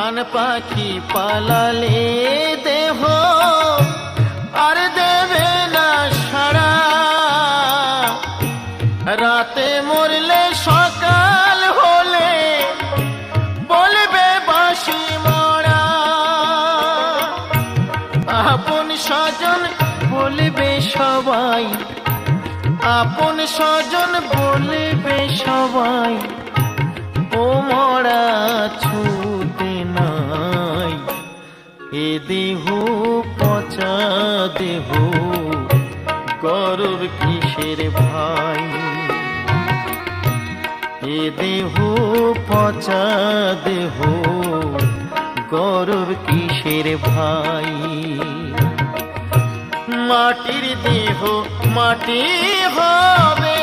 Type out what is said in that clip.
প্রাণ পাখি পালালে দেহ আর দেবে না সাড়া, রাতে মরলে সকাল হলে বলবে বাঁশি মরা। আপন স্বজন বলবে সবাই, আপন স্বজন বলবে সবাই, ও মরা ছুতে নাই। এ দেহ পচা দেহ, গর্ব কিসের ভাই? এ দেহ পচা দেহ, গর্ব কিসের ভাই? মাটির দেহ মাটি হবে,